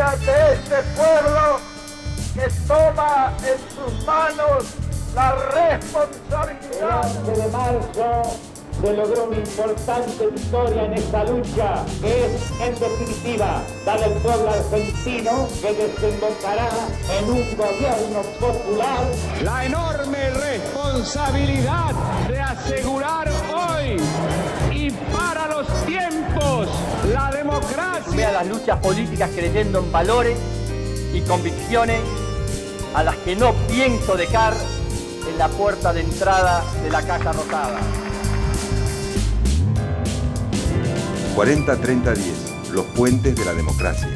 victoria de este pueblo que toma en sus manos la responsabilidad. El 11 de marzo se logró una importante victoria en esta lucha, que es, en definitiva, darle al pueblo argentino que desembocará en un gobierno popular. La enorme responsabilidad de asegurar hoy y para los tiempos la democracia. Vea las luchas políticas creyendo en valores y convicciones a las que no pienso dejar en la puerta de entrada de la Casa Rosada. 40-30-10, los puentes de la democracia.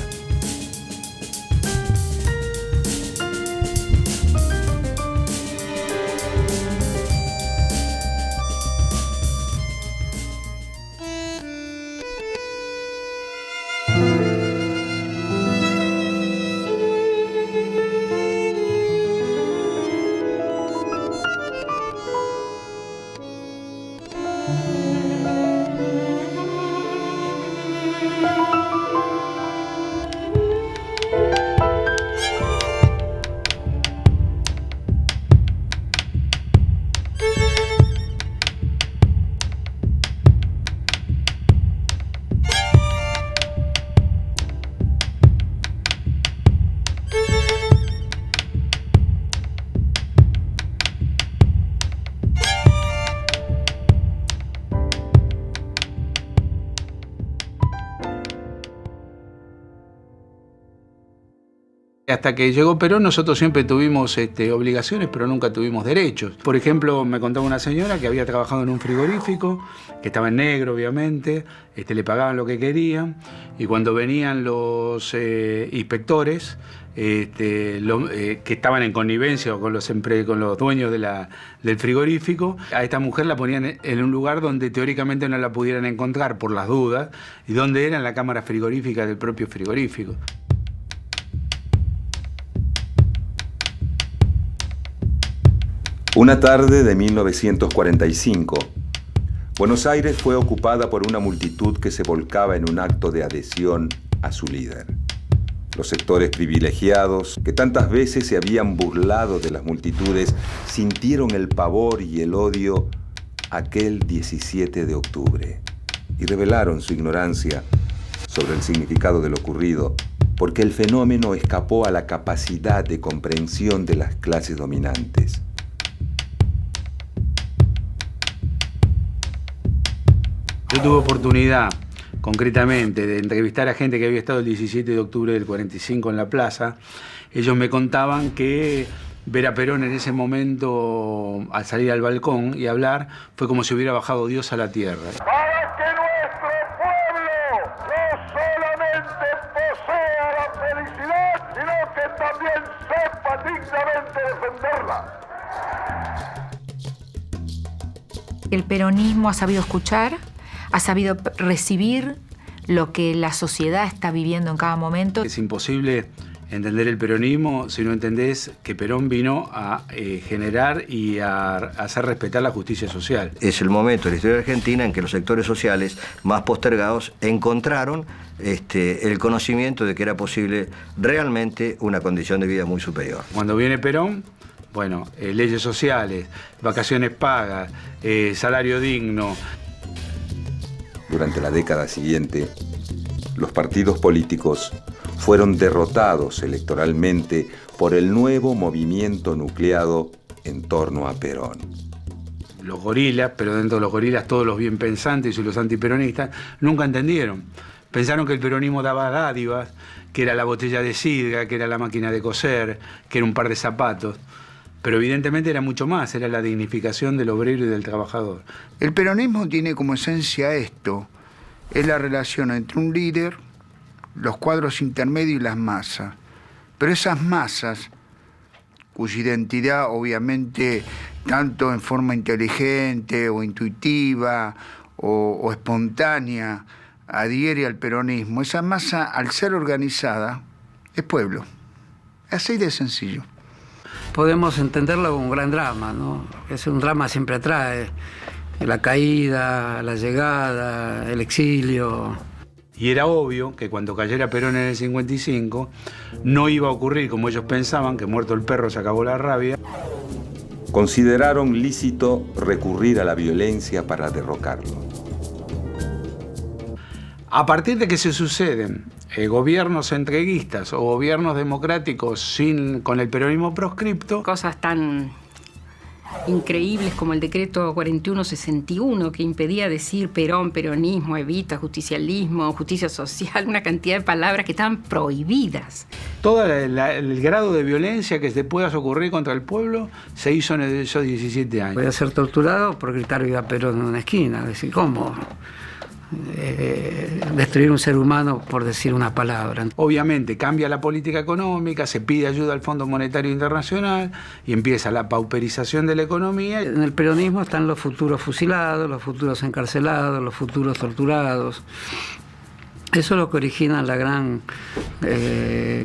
Hasta que llegó Perón nosotros siempre tuvimos obligaciones, pero nunca tuvimos derechos. Por ejemplo, me contaba una señora que había trabajado en un frigorífico, que estaba en negro obviamente, le pagaban lo que querían, y cuando venían los inspectores, que estaban en connivencia con los dueños del frigorífico, a esta mujer la ponían en un lugar donde teóricamente no la pudieran encontrar por las dudas, y donde era en la cámara frigorífica del propio frigorífico. Una tarde de 1945, Buenos Aires fue ocupada por una multitud que se volcaba en un acto de adhesión a su líder. Los sectores privilegiados, que tantas veces se habían burlado de las multitudes, sintieron el pavor y el odio aquel 17 de octubre y revelaron su ignorancia sobre el significado de lo ocurrido, porque el fenómeno escapó a la capacidad de comprensión de las clases dominantes. Yo tuve oportunidad, concretamente, de entrevistar a gente que había estado el 17 de octubre del 45 en la plaza. Ellos me contaban que ver a Perón en ese momento, al salir al balcón y hablar, fue como si hubiera bajado Dios a la tierra. Para que nuestro pueblo no solamente posea la felicidad, sino que también sepa dignamente defenderla. El peronismo ha sabido escuchar, ha sabido recibir lo que la sociedad está viviendo en cada momento. Es imposible entender el peronismo si no entendés que Perón vino a generar y a hacer respetar la justicia social. Es el momento de la historia argentina en que los sectores sociales más postergados encontraron el conocimiento de que era posible realmente una condición de vida muy superior. Cuando viene Perón, bueno, leyes sociales, vacaciones pagas, salario digno. Durante la década siguiente, los partidos políticos fueron derrotados electoralmente por el nuevo movimiento nucleado en torno a Perón. Los gorilas, pero dentro de los gorilas todos los bien pensantes y los antiperonistas, nunca entendieron. Pensaron que el peronismo daba dádivas, que era la botella de sidra, que era la máquina de coser, que era un par de zapatos. Pero evidentemente era mucho más, era la dignificación del obrero y del trabajador. El peronismo tiene como esencia esto, es la relación entre un líder, los cuadros intermedios y las masas. Pero esas masas, cuya identidad obviamente tanto en forma inteligente o intuitiva o espontánea adhiere al peronismo, esa masa al ser organizada es pueblo. Así de sencillo. Podemos entenderlo como un gran drama, ¿no? Es un drama siempre atrae la caída, la llegada, el exilio. Y era obvio que cuando cayera Perón en el 55 no iba a ocurrir como ellos pensaban, que muerto el perro se acabó la rabia. Consideraron lícito recurrir a la violencia para derrocarlo. A partir de que se suceden gobiernos entreguistas o gobiernos democráticos con el peronismo proscripto, cosas tan increíbles como el decreto 4161 que impedía decir Perón, peronismo, Evita, justicialismo, justicia social, una cantidad de palabras que estaban prohibidas. Todo el grado de violencia que te pueda ocurrir contra el pueblo se hizo en esos 17 años. Voy a ser torturado por gritar viva Perón en una esquina. Decir, ¿cómo? Destruir un ser humano por decir una palabra. Obviamente cambia la política económica, se pide ayuda al Fondo Monetario Internacional y empieza la pauperización de la economía. En el peronismo están los futuros fusilados, los futuros encarcelados, los futuros torturados. Eso es lo que origina la gran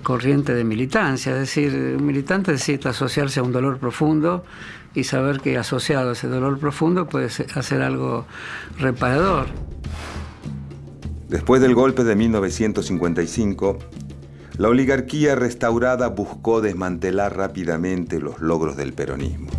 corriente de militancia. Es decir, un militante necesita asociarse a un dolor profundo y saber que asociado a ese dolor profundo puede hacer algo reparador. Después del golpe de 1955, la oligarquía restaurada buscó desmantelar rápidamente los logros del peronismo.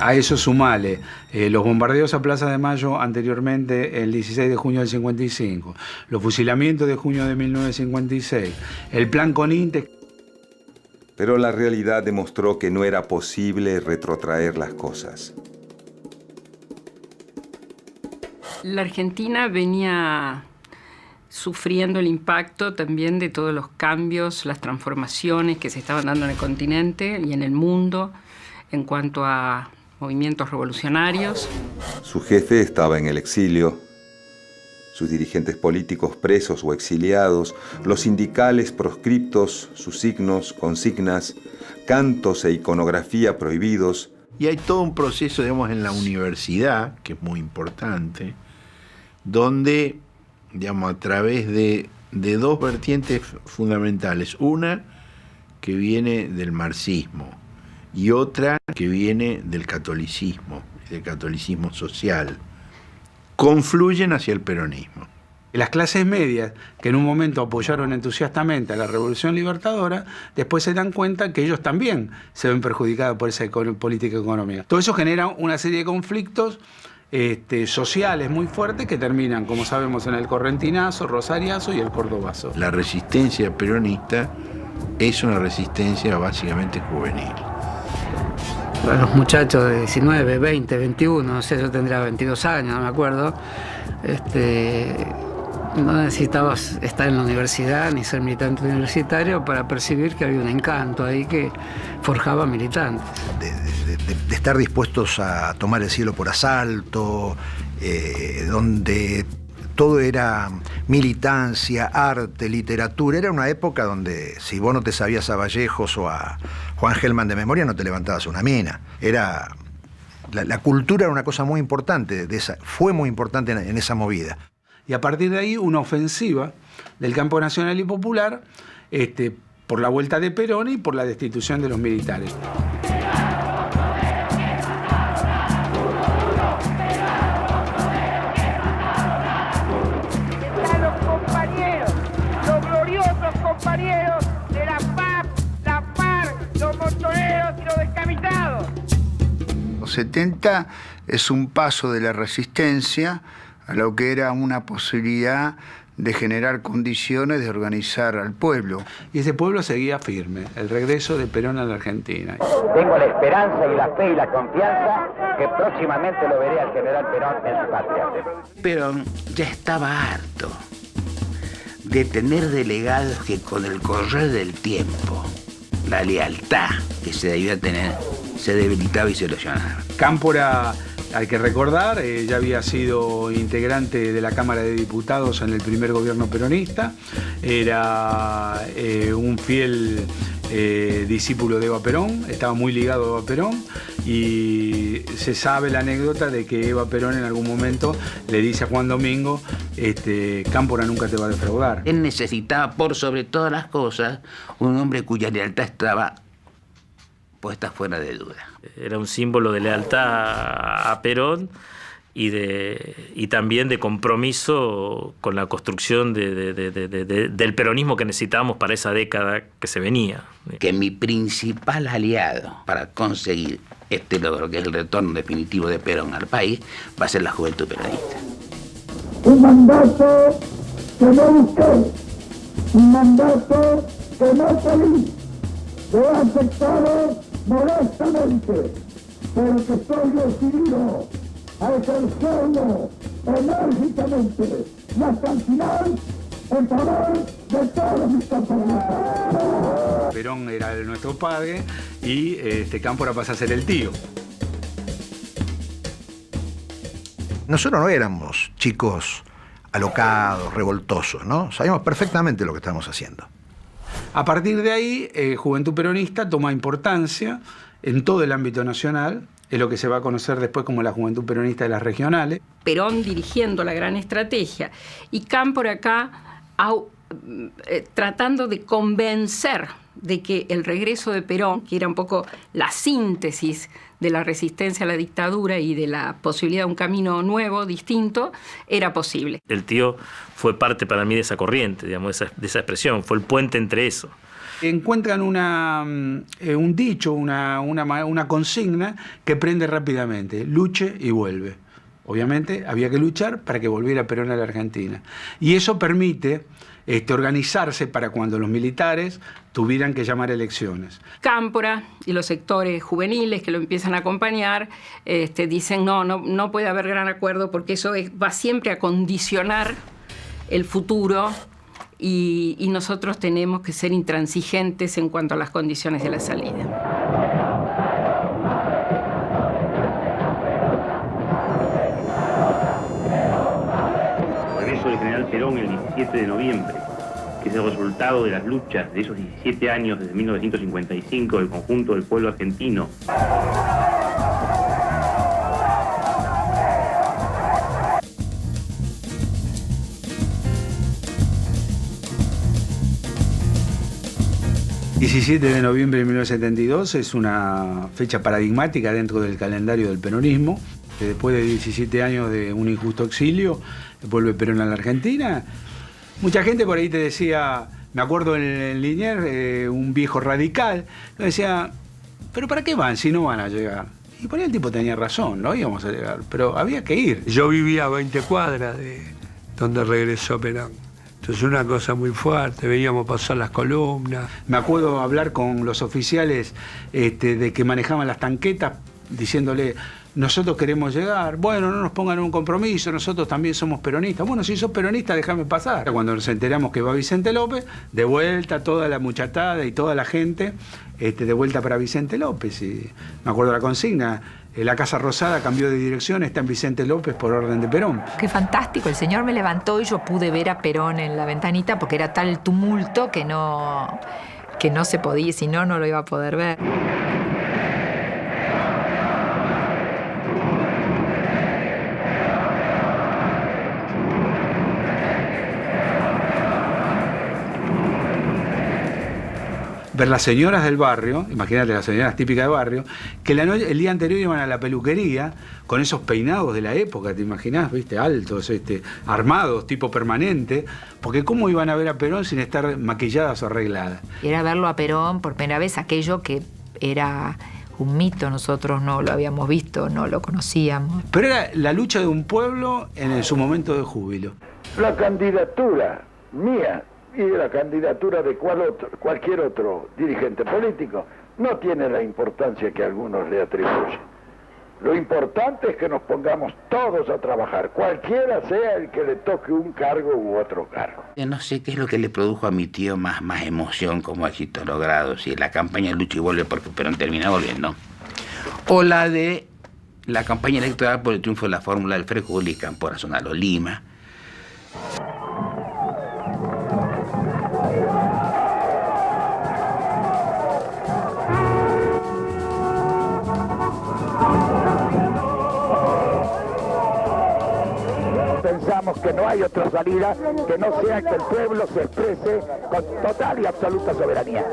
A eso sumale los bombardeos a Plaza de Mayo anteriormente, el 16 de junio del 55, los fusilamientos de junio de 1956, el plan Coninte. Pero la realidad demostró que no era posible retrotraer las cosas. La Argentina venía sufriendo el impacto también de todos los cambios, las transformaciones que se estaban dando en el continente y en el mundo en cuanto a movimientos revolucionarios. Su jefe estaba en el exilio, sus dirigentes políticos presos o exiliados, los sindicales proscriptos, sus signos, consignas, cantos e iconografía prohibidos. Y hay todo un proceso, digamos, en la universidad, que es muy importante, donde, digamos, a través de dos vertientes fundamentales, una que viene del marxismo y otra que viene del catolicismo social, confluyen hacia el peronismo. Las clases medias, que en un momento apoyaron entusiastamente a la Revolución Libertadora, después se dan cuenta que ellos también se ven perjudicados por esa política económica. Todo eso genera una serie de conflictos sociales muy fuertes que terminan, como sabemos, en el correntinazo, rosariazo y el cordobazo. La resistencia peronista es una resistencia básicamente juvenil. Los muchachos de 19, 20, 21, no sé, yo tendría 22 años, no me acuerdo, no necesitabas estar en la universidad ni ser militante universitario para percibir que había un encanto ahí que forjaba militantes. De estar dispuestos a tomar el cielo por asalto, donde todo era militancia, arte, literatura. Era una época donde si vos no te sabías a Vallejos o a Juan Gelman de memoria, no te levantabas una mina. La cultura era una cosa muy importante, fue muy importante en esa movida. Y a partir de ahí una ofensiva del campo nacional y popular por la vuelta de Perón y por la destitución de los militares. Están los compañeros, los gloriosos compañeros de la PAP, la FARC, los montoneros y los descamitados. Los 70 es un paso de la resistencia a lo que era una posibilidad de generar condiciones de organizar al pueblo. Y ese pueblo seguía firme, el regreso de Perón a la Argentina. Tengo la esperanza y la fe y la confianza que próximamente lo veré al general Perón en su patria. Perón ya estaba harto de tener delegados que con el correr del tiempo, la lealtad que se debía tener, se debilitaba y se erosionaba. Cámpora, hay que recordar, ya había sido integrante de la Cámara de Diputados en el primer gobierno peronista, era un fiel discípulo de Eva Perón, estaba muy ligado a Eva Perón y se sabe la anécdota de que Eva Perón en algún momento le dice a Juan Domingo, Cámpora nunca te va a defraudar. Él necesitaba, por sobre todas las cosas, un hombre cuya lealtad estaba puesta fuera de duda. Era un símbolo de lealtad a Perón y también de compromiso con la construcción del peronismo que necesitábamos para esa década que se venía. Que mi principal aliado para conseguir este logro, que es el retorno definitivo de Perón al país, va a ser la juventud peronista. Un mandato que no busqué, un mandato que no pedí, lo he aceptado modestamente, pero que estoy decidido a ejercerlo enérgicamente y hasta el final en favor de todos mis compatriotas. Perón era nuestro padre y Cámpora pasa a ser el tío. Nosotros no éramos chicos alocados, revoltosos, ¿no? Sabíamos perfectamente lo que estábamos haciendo. A partir de ahí, Juventud Peronista toma importancia en todo el ámbito nacional. Es lo que se va a conocer después como la Juventud Peronista de las regionales. Perón dirigiendo la gran estrategia y Cámpora acá tratando de convencer de que el regreso de Perón, que era un poco la síntesis de la resistencia a la dictadura y de la posibilidad de un camino nuevo, distinto, era posible. El tío fue parte para mí de esa corriente, digamos, de esa expresión, fue el puente entre eso. Encuentran un dicho, una consigna que prende rápidamente: luche y vuelve. Obviamente había que luchar para que volviera Perón a la Argentina. Y eso permite organizarse para cuando los militares tuvieran que llamar elecciones. Cámpora y los sectores juveniles que lo empiezan a acompañar dicen no puede haber gran acuerdo porque eso va siempre a condicionar el futuro y nosotros tenemos que ser intransigentes en cuanto a las condiciones de la salida. Del general Perón el 17 de noviembre, que es el resultado de las luchas de esos 17 años desde 1955 del conjunto del pueblo argentino. El 17 de noviembre de 1972 es una fecha paradigmática dentro del calendario del peronismo. Después de 17 años de un injusto exilio, vuelve Perón a la Argentina. Mucha gente por ahí te decía, me acuerdo en Liniers, un viejo radical, que decía, ¿pero para qué van si no van a llegar? Y por ahí el tipo tenía razón, no íbamos a llegar, pero había que ir. Yo vivía a 20 cuadras de donde regresó Perón. Entonces una cosa muy fuerte, veíamos pasar las columnas. Me acuerdo hablar con los oficiales de que manejaban las tanquetas, diciéndole, nosotros queremos llegar, bueno, no nos pongan un compromiso, nosotros también somos peronistas. Bueno, si sos peronista, déjame pasar. Cuando nos enteramos que va Vicente López, de vuelta toda la muchatada y toda la gente, de vuelta para Vicente López. Y me acuerdo la consigna, la Casa Rosada cambió de dirección, está en Vicente López por orden de Perón. Qué fantástico, el señor me levantó y yo pude ver a Perón en la ventanita porque era tal el tumulto que no se podía, si no, no lo iba a poder ver. Ver las señoras del barrio, imagínate las señoras típicas de barrio, que el día anterior iban a la peluquería con esos peinados de la época, ¿te imaginás? ¿Viste? Altos, armados, tipo permanente, porque ¿cómo iban a ver a Perón sin estar maquilladas o arregladas? Y era verlo a Perón por primera vez, aquello que era un mito, nosotros no lo habíamos visto, no lo conocíamos. Pero era la lucha de un pueblo en su momento de júbilo. La candidatura mía y la candidatura de cualquier otro dirigente político no tiene la importancia que algunos le atribuyen. Lo importante es que nos pongamos todos a trabajar, cualquiera sea el que le toque un cargo u otro cargo. No sé qué es lo que le produjo a mi tío más emoción como éxito logrado, si la campaña Lucha y Vuelve porque Perón termina volviendo, o la de la campaña electoral por el triunfo de la fórmula del Frejuli y Cámpora Zonal Lima. Pensamos que no hay otra salida que no sea que el pueblo se exprese con total y absoluta soberanía.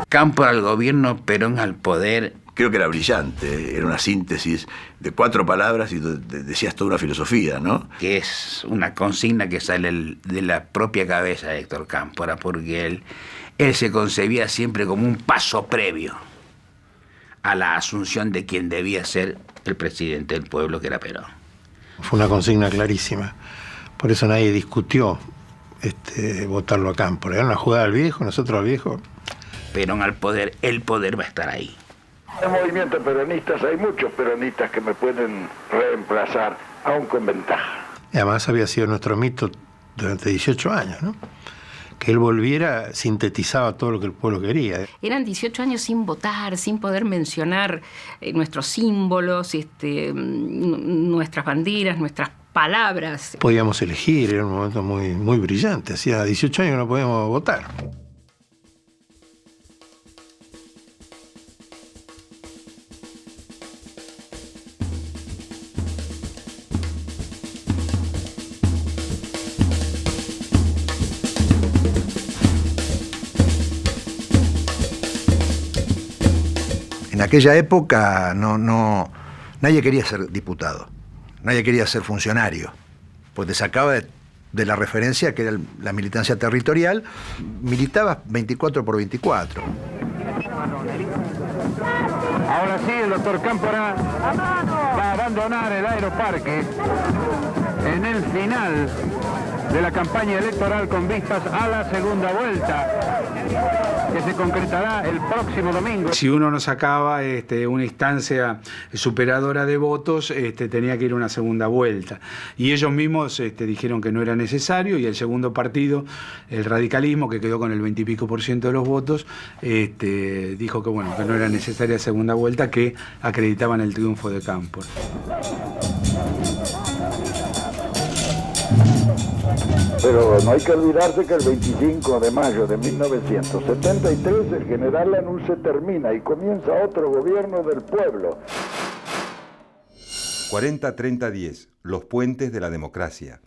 Cámpora al gobierno, Perón al poder creo que era brillante, era una síntesis de 4 palabras y decías toda una filosofía, ¿no? Que es una consigna que sale de la propia cabeza de Héctor Cámpora, porque él se concebía siempre como un paso previo a la asunción de quien debía ser el presidente del pueblo, que era Perón. Fue una consigna clarísima, por eso nadie discutió votarlo a Cámpora. Era una jugada al viejo, nosotros al viejo. Perón al poder, el poder va a estar ahí. En el movimiento peronistas hay muchos peronistas que me pueden reemplazar, aún con ventaja. Y además había sido nuestro mito durante 18 años, ¿no? Que él volviera sintetizaba todo lo que el pueblo quería. Eran 18 años sin votar, sin poder mencionar nuestros símbolos, nuestras banderas, nuestras palabras. Podíamos elegir, era un momento muy, muy brillante. Hacía 18 años que no podíamos votar. En aquella época nadie quería ser diputado, nadie quería ser funcionario, pues te sacaba de la referencia que era la militancia territorial, militabas 24 por 24. Ahora sí, el doctor Cámpora va a abandonar el Aeroparque en el final de la campaña electoral con vistas a la segunda vuelta, que se concretará el próximo domingo. Si uno no sacaba una instancia superadora de votos, tenía que ir a una segunda vuelta. Y ellos mismos dijeron que no era necesario, y el segundo partido, el radicalismo, que quedó con el 20 y pico % de los votos, dijo que bueno, que no era necesaria segunda vuelta, que acreditaban el triunfo de Cámpora. Pero no hay que olvidarse que el 25 de mayo de 1973 el general Lanusse termina y comienza otro gobierno del pueblo. 40-30-10, los puentes de la democracia.